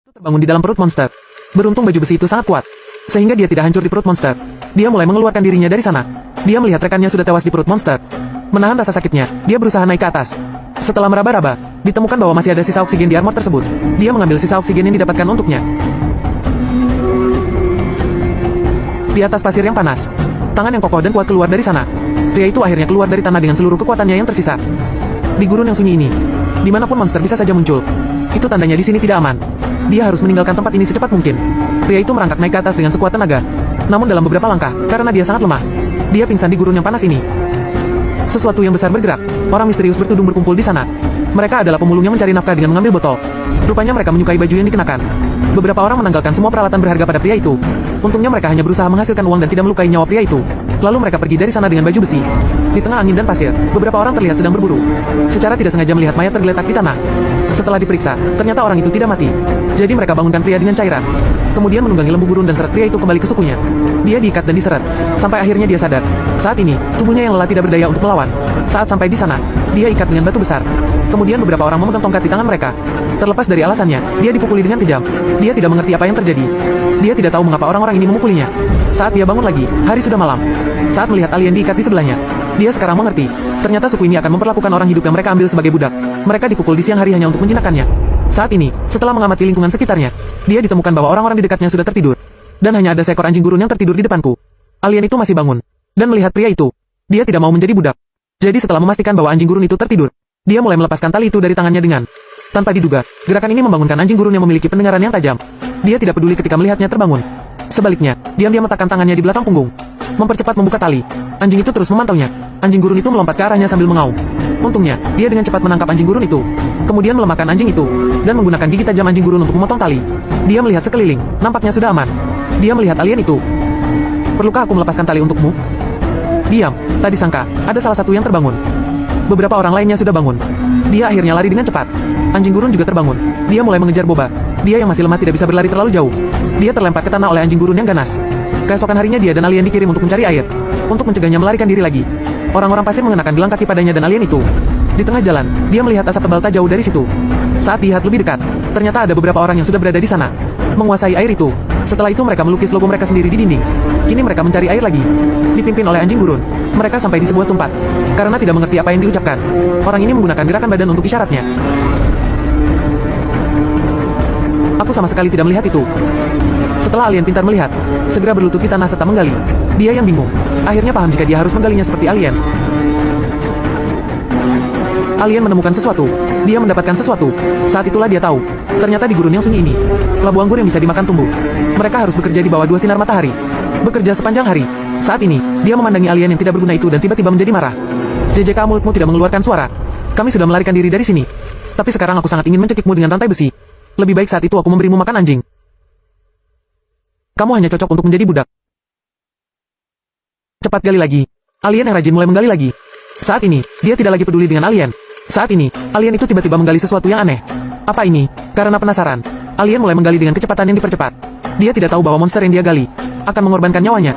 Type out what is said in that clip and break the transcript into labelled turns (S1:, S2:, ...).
S1: Terbangun di dalam perut monster. Beruntung baju besi itu sangat kuat, sehingga dia tidak hancur di perut monster. Dia mulai mengeluarkan dirinya dari sana. Dia melihat rekannya sudah tewas di perut monster. Menahan rasa sakitnya, dia berusaha naik ke atas. Setelah meraba-raba, ditemukan bahwa masih ada sisa oksigen di armor tersebut. Dia mengambil sisa oksigen yang didapatkan untuknya. Di atas pasir yang panas, tangan yang kokoh dan kuat keluar dari sana. Pria itu akhirnya keluar dari tanah dengan seluruh kekuatannya yang tersisa. Di gurun yang sunyi ini, dimanapun monster bisa saja muncul, itu tandanya di sini tidak aman. Dia harus meninggalkan tempat ini secepat mungkin. Pria itu merangkak naik ke atas dengan sekuat tenaga. Namun dalam beberapa langkah, karena dia sangat lemah, dia pingsan di gurun yang panas ini. Sesuatu yang besar bergerak. Orang misterius bertudung berkumpul di sana. Mereka adalah pemulung yang mencari nafkah dengan mengambil botol. Rupanya mereka menyukai baju yang dikenakan. Beberapa orang menanggalkan semua peralatan berharga pada pria itu. Untungnya mereka hanya berusaha menghasilkan uang dan tidak melukai nyawa pria itu. Lalu mereka pergi dari sana dengan baju besi. Di tengah angin dan pasir, beberapa orang terlihat sedang berburu. Secara tidak sengaja melihat mayat tergeletak di tanah. Setelah diperiksa, ternyata orang itu tidak mati. Jadi mereka bangunkan pria dengan cairan. Kemudian menunggangi lembu gurun dan seret pria itu kembali ke sukunya. Dia diikat dan diseret, sampai akhirnya dia sadar. Saat ini, tubuhnya yang lelah tidak berdaya untuk melawan. Saat sampai di sana, dia ikat dengan batu besar. Kemudian beberapa orang memegang tongkat di tangan mereka. Terlepas dari alasannya, dia dipukuli dengan kejam. Dia tidak mengerti apa yang terjadi. Dia tidak tahu mengapa orang-orang ini memukulinya. Saat dia bangun lagi, hari sudah malam. Saat melihat alien diikat di sebelahnya, dia sekarang mengerti. Ternyata suku ini akan memperlakukan orang hidup yang mereka ambil sebagai budak. Mereka dipukul di siang hari hanya untuk menjinakkannya. Saat ini, setelah mengamati lingkungan sekitarnya, dia ditemukan bahwa orang-orang di dekatnya sudah tertidur. Dan hanya ada seekor anjing gurun yang tertidur di depanku. Alien itu masih bangun. Dan melihat pria itu, dia tidak mau menjadi budak. Jadi setelah memastikan bahwa anjing gurun itu tertidur, dia mulai melepaskan tali itu dari tangannya dengan... Tanpa diduga, gerakan ini membangunkan anjing gurun yang memiliki pendengaran yang tajam. Dia tidak peduli ketika melihatnya terbangun. Sebaliknya, diam-diam meletakkan tangannya di belakang punggung. Mempercepat membuka tali. Anjing itu terus memantaunya. Anjing gurun itu melompat ke arahnya sambil mengaum. Untungnya, dia dengan cepat menangkap anjing gurun itu. Kemudian melemahkan anjing itu. Dan menggunakan gigi tajam anjing gurun untuk memotong tali. Dia melihat sekeliling, nampaknya sudah aman. Dia melihat alien itu. Perlukah aku melepaskan tali untukmu? Diam, tadi sangka, ada salah satu yang terbangun. Beberapa orang lainnya sudah bangun. Dia akhirnya lari dengan cepat. Anjing gurun juga terbangun. Dia mulai mengejar Boba. Dia yang masih lemah tidak bisa berlari terlalu jauh. Dia terlempar ke tanah oleh anjing gurun yang ganas. Keesokan harinya dia dan alien dikirim untuk mencari air. Untuk mencegahnya melarikan diri lagi. Orang-orang pasir mengenakan gelang kaki padanya dan alien itu. Di tengah jalan, dia melihat asap tebal tak jauh dari situ. Saat dilihat lebih dekat, ternyata ada beberapa orang yang sudah berada di sana. Menguasai air itu. Setelah itu mereka melukis logo mereka sendiri di dinding. Kini mereka mencari air lagi. Dipimpin oleh anjing gurun. Mereka sampai di sebuah tempat. Karena tidak mengerti apa yang diucapkan, orang ini menggunakan gerakan badan untuk isyaratnya. Aku sama sekali tidak melihat itu. Setelah alien pintar melihat, segera berlutut di tanah serta menggali. Dia yang bingung. Akhirnya paham jika dia harus menggalinya seperti alien. Alien menemukan sesuatu. Dia mendapatkan sesuatu. Saat itulah dia tahu. Ternyata di gurun yang sunyi ini, labu anggur yang bisa dimakan tumbuh. Mereka harus bekerja di bawah 2 sinar matahari. Bekerja sepanjang hari. Saat ini, dia memandangi alien yang tidak berguna itu dan tiba-tiba menjadi marah. JJK, mulutmu tidak mengeluarkan suara. Kami sudah melarikan diri dari sini. Tapi sekarang aku sangat ingin mencekikmu dengan rantai besi. Lebih baik saat itu aku memberimu makan anjing. Kamu hanya cocok untuk menjadi budak. Cepat gali lagi. Alien yang rajin mulai menggali lagi. Saat ini, dia tidak lagi peduli dengan alien. Saat ini, alien itu tiba-tiba menggali sesuatu yang aneh. Apa ini? Karena penasaran, alien mulai menggali dengan kecepatan yang dipercepat. Dia tidak tahu bahwa monster yang dia gali akan mengorbankan nyawanya.